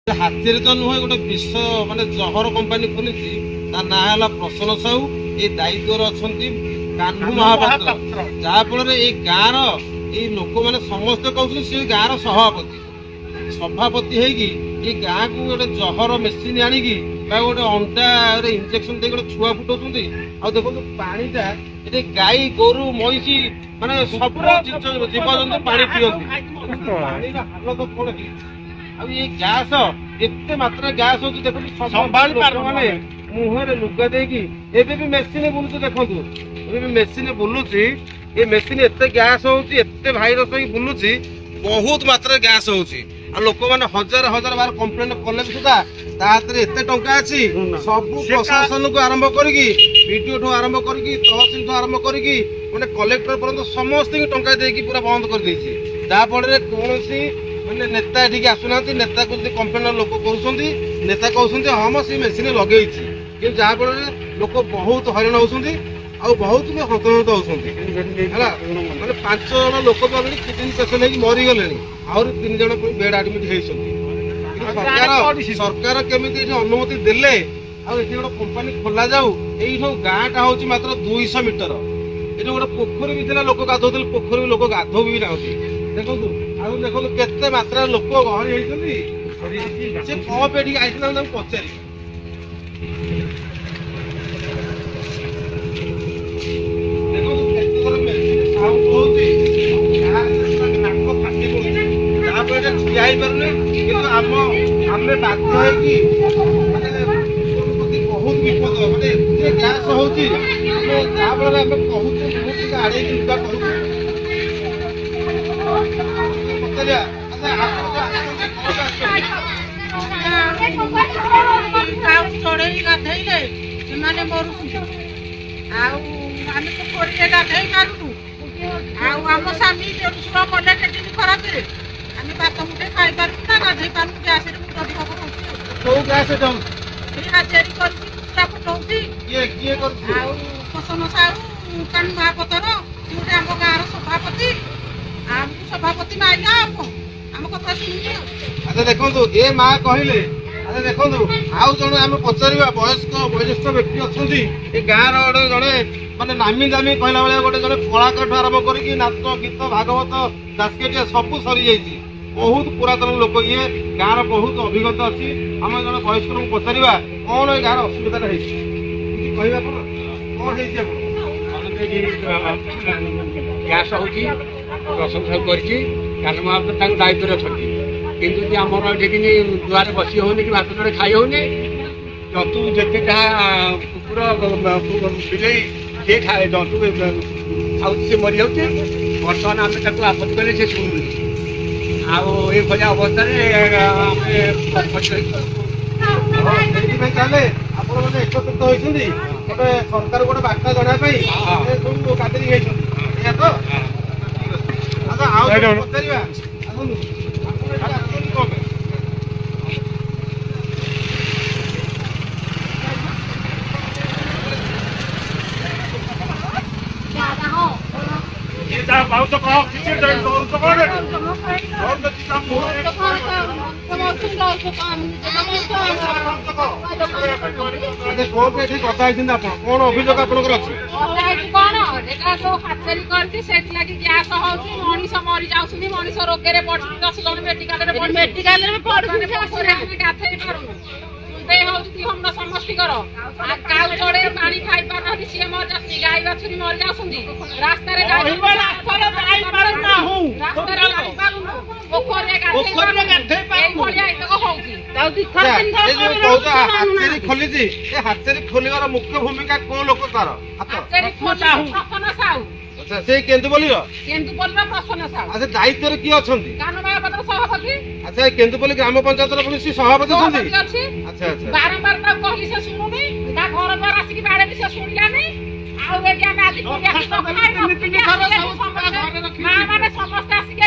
हाथी तो नुहे गोटे विश्व माने जहर कंपानी खोली ना है प्रसन्न साहू ये दायित्व अच्छा कान्हू महापात्र जहाँफल गाँव लोक मैंने समस्ते कहते गाँव सभापति सभापति गाँ को गोटे जहर मेसीन आणिकी गोटे अंडा इंजेक्शन दे गोटे छुआ फुटाऊँ आ देखो पानीटा ये गाई गोरु महिषी माने सब जीवजंतु पानी पीती हालत कौन ये गैस एते मात्रा गैस हो संभाली पारे मुहर लुगा देकी मेसीन बुलूँ देखो मेसीन बुलूची ये मेसीन एते गैस होती भाइरस बुलूँ बहुत मात्रा गैस होती लोक मैंने हजार हजार बार कंप्लेन कले सुधा एत टंका अच्छी सब प्रशासन को आरंभ करीडीओ ठू आरंभ कर तहसिल ठू आरंभ कर कलेक्टर पर्यटन समस्त टंका देकी पूरा बंद कर जहाँफल कौन मैंने नेता ये आसुना नेता को कंप्लेन लोक कर नेता कहते हाँ मैं से मेसीन लगे कि जहाँफल लोक बहुत हईराण होती बहुत भी हतहत होती मैंने 5 जन लोक भी किडनी पेसेंट हो मरीगले आहुरी 3 जन बेड आडमिट होती सरकार केमी अनुमति देले गोटे कंपानी खोल जाऊ यू गाँटा हूँ मात्र 200 मीटर ये गोटे पोखरी भी लोक गाधोते पोखरी लोक गाधो भी ना देखो देखो केते मात्रा लोक गहरी होती से कौन पे आई पचारि बहुत विपद मैंने गैस होती चढ़ई गाधेले से मरुचु आम तो कोड़े गाधे मारूँ आम स्वामी देशुर कले के खराब आम बात मुठे खाई पारू ना गाधे पारू गैस प्रसन्न साहू कान्हू महापात्र गोटे आम गाँव सभापति आमको सभापति माइला आम कथा शुणी अच्छा देखो ये माँ कहले अच्छा देखो आउ जन आम पचार वयस्क व्यक्ति अच्छा गाँव गोटे जड़े मानते नामी दामी कहला भाया गोटे जड़े कलाकार आरंभ कर नाच गीत भागवत दासकेटिया सब सरी जाइए बहुत पुरातन लोक ये गाँव बहुत अभिज्ञता अच्छी आम जन वयस्क पचार कौन ये गाँव असुविधा कहवा कौन गैस होगी प्रशंसा करके कान्हू महापात्र दायित्व अच्छा कि आमर ये दुआर बसी होनी कि भात जोड़े खाई होनी जंतु जिते जहाँ कुकुर बिलई सी खाए जंतु खाऊ सी मरी जाऊे बर्तमान आम आपत्ति कले से शुणुनि आया अवस्था एकत्रित होती गोटे सरकार गोटे बार्ता जनापी सब काटी तो पचार कौन अभियोग आपंकर अच्छी मनीष मरी जाऊँ मनीष रोगे पड़े 10 जन मेडिकल हम समस्तीकर काउ चढ़े पानी खाई पार सी मर जाती गाई बाछुरी मर जाती रास्ता खोली हाथी खोलिबार मुख्य भूमिका कौन लोक तार प्रसन्न साहू अच्छा से केन्दुपल्ली प्रसन्न साहू अच्छा दायित्व किए अच्छा कान्हू महापात्र सभापति अच्छा केन्दुपल्ली ग्राम पंचायत पुणी सभापति अच्छा अच्छा बारंबार कहली से शुणुनी घर द्वार आसिक बाड़े से शुणिलानी समस्त आसिक